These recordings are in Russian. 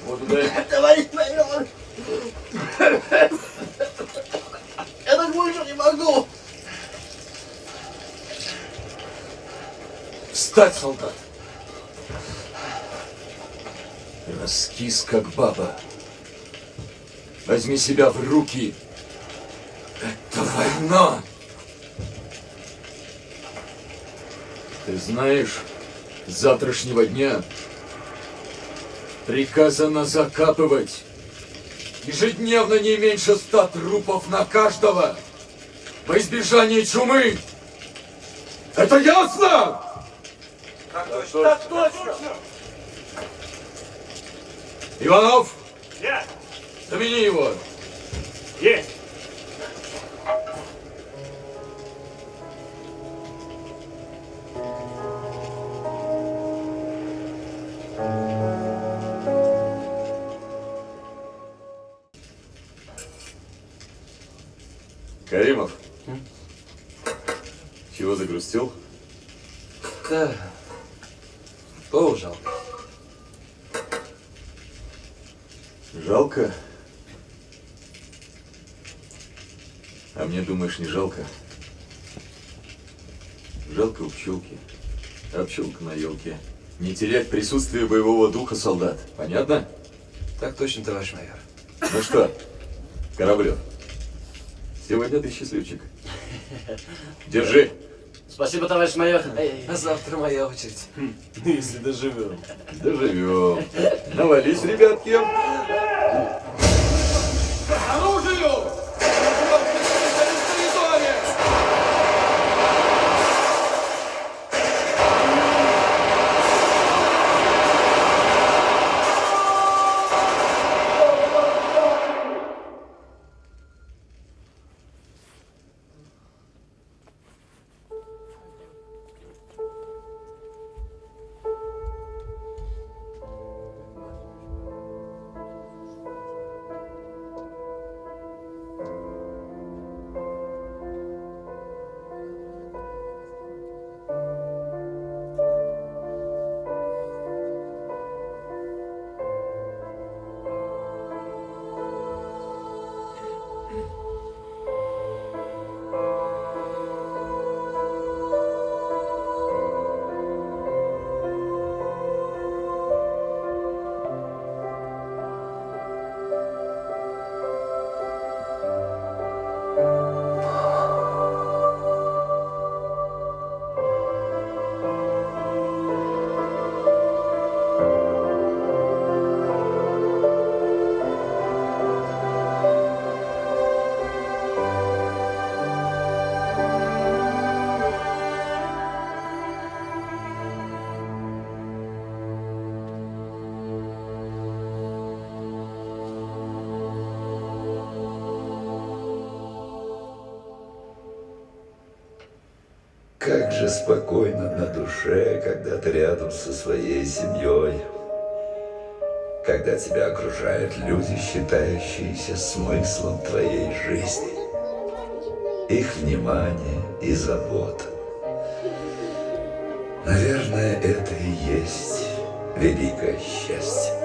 Вот туда. Товарищ майор! Я так больше не могу! Встать, солдат! Раскис, как баба. Возьми себя в руки. Это война! Ты знаешь, с завтрашнего дня приказано закапывать ежедневно не меньше 100 трупов на каждого во избежание чумы. Это ясно? Так точно! Так точно! Иванов, Я! замени его. Есть! Каримов, чего загрустил? Да. О, жалко. Жалко? А мне, думаешь, не жалко? Жалко у пчелки, а пчелка на елке. Не терять присутствие боевого духа солдат. Понятно? Так точно, товарищ майор. Ну что, Кораблев, сегодня ты счастливчик. Держи. Спасибо, товарищ майор. А завтра моя очередь. Если доживем. Доживем. Навались, ребятки. Оружию! Как же спокойно на душе, когда ты рядом со своей семьей, когда тебя окружают люди, считающиеся смыслом твоей жизни, их внимание и забота. Наверное, это и есть великое счастье.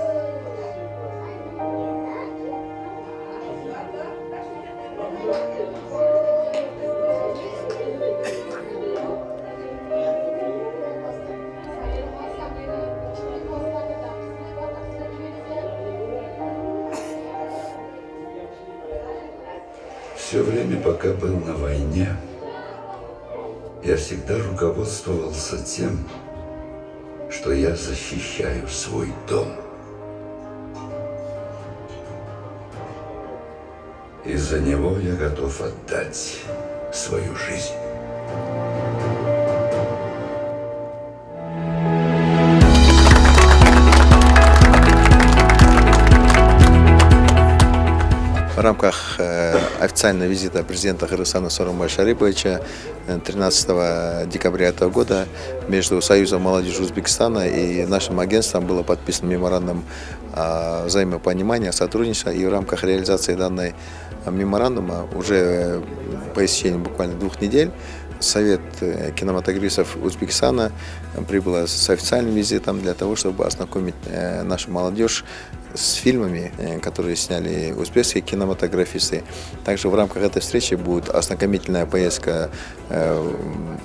Все время, пока был на войне, я всегда руководствовался тем, что я защищаю свой дом. И за него я готов отдать свою жизнь. В рамках официального визита президента Кыргызстана Сооронбая Шариповича 13 декабря этого года между Союзом молодежи Узбекистана и нашим агентством было подписан меморандум взаимопонимания, сотрудничества, и в рамках реализации данной меморандума уже по истечении буквально 2 недель Совет кинематографистов Узбекистана прибыл с официальным визитом для того, чтобы ознакомить нашу молодежь с фильмами, которые сняли узбекские кинематографисты. Также в рамках этой встречи будет ознакомительная поездка в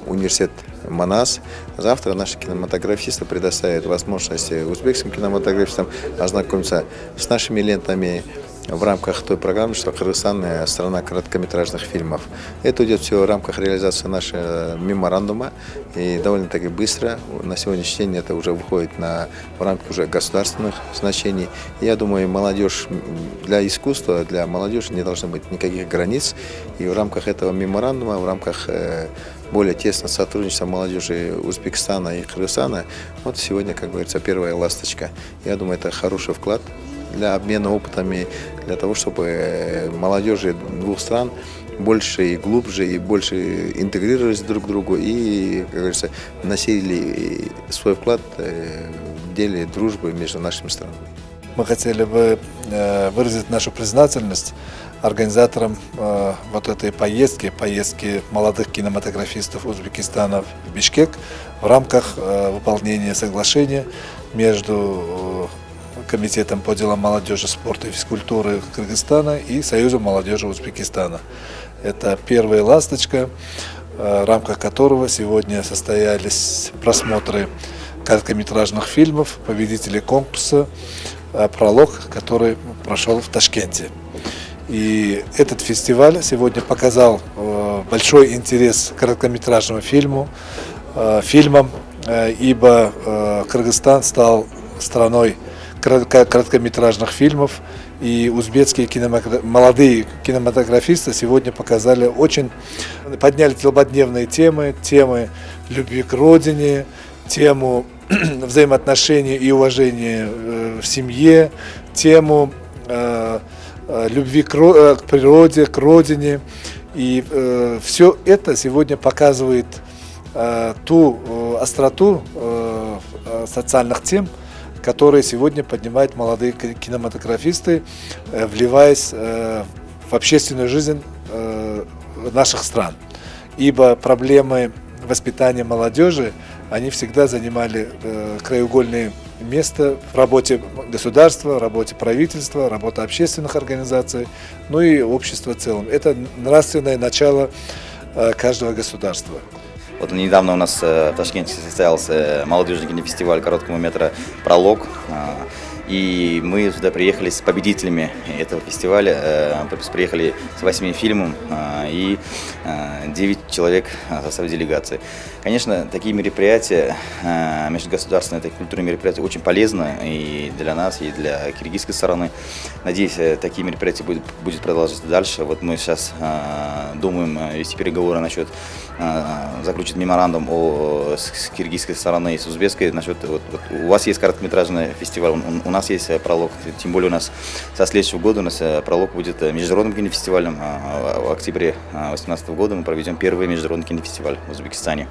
университет Манас. Завтра наши кинематографисты предоставят возможность узбекским кинематографистам ознакомиться с нашими лентами в рамках той программы, что Кыргызстан – страна короткометражных фильмов. Это идет все в рамках реализации нашего меморандума, и довольно-таки быстро. На сегодняшний день это уже выходит в рамки уже государственных значений. Я думаю, молодежь, для искусства, для молодежи не должно быть никаких границ. И в рамках этого меморандума, в рамках более тесного сотрудничества молодежи Узбекистана и Кыргызстана, вот сегодня, как говорится, первая ласточка. Я думаю, это хороший вклад для обмена опытами, для того, чтобы молодежи двух стран больше и глубже и больше интегрировались друг к другу и, как говорится, вносили свой вклад в деле дружбы между нашими странами. Мы хотели бы выразить нашу признательность организаторам вот этой поездки молодых кинематографистов Узбекистана в Бишкек в рамках выполнения соглашения между Комитетом по делам молодежи, спорта и физкультуры Кыргызстана и Союзом молодежи Узбекистана. Это первая ласточка, в рамках которого сегодня состоялись просмотры короткометражных фильмов, победителей конкурса «Пролог», который прошел в Ташкенте. И этот фестиваль сегодня показал большой интерес к короткометражному фильмам, ибо Кыргызстан стал страной короткометражных фильмов, и узбекские молодые кинематографисты сегодня подняли злободневные темы любви к родине, тему взаимоотношений и уважения в семье, тему любви к природе, к родине. И все это сегодня показывает ту остроту социальных тем, которые сегодня поднимают молодые кинематографисты, вливаясь в общественную жизнь наших стран. Ибо проблемы воспитания молодежи, они всегда занимали краеугольное место в работе государства, работе правительства, работе общественных организаций, ну и общества в целом. Это нравственное начало каждого государства. Вот недавно у нас в Ташкенте состоялся молодежный кинофестиваль короткого метра «Пролог». И мы сюда приехали с победителями этого фестиваля. Приехали с 8 фильмом и 9 человек в составе делегации. Конечно, такие мероприятия, межгосударственные такие культурные мероприятия, очень полезны и для нас, и для киргизской стороны. Надеюсь, такие мероприятия будут продолжаться дальше. Вот мы сейчас думаем вести переговоры насчет заключить меморандум с киргизской стороны и с узбекской. Насчет, у вас есть короткометражный фестиваль, у нас есть «Пролог». Тем более у нас со следующего года у нас «Пролог» будет международным кинофестивалем. В октябре 2018 года мы проведем первый международный кинофестиваль в Узбекистане.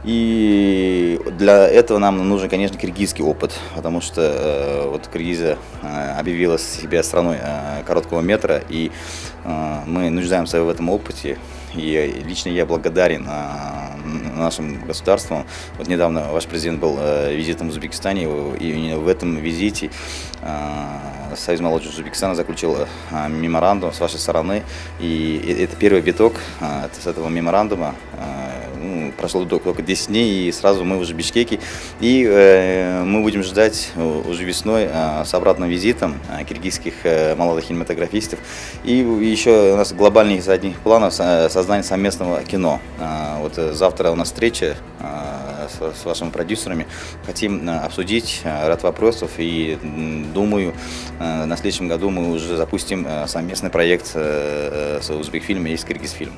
И для этого нам нужен, конечно, киргизский опыт, потому что вот Киргизия объявила себя страной короткого метра, и мы нуждаемся в этом опыте. И лично я благодарен нашим государствам. Вот недавно ваш президент был визитом в Узбекистане, и в этом визите Союз молодежи Узбекистана заключил меморандум с вашей стороны. И это первый виток с этого меморандума. Прошло только 10 дней, и сразу мы уже в Бишкеке. И мы будем ждать уже весной с обратным визитом киргизских молодых кинематографистов. И еще у нас глобальный из одних планов создание совместного кино. Вот завтра у нас встреча с вашими продюсерами. Хотим обсудить ряд вопросов, и думаю, на следующем году мы уже запустим совместный проект с Узбекфильм и с Киргизфильм.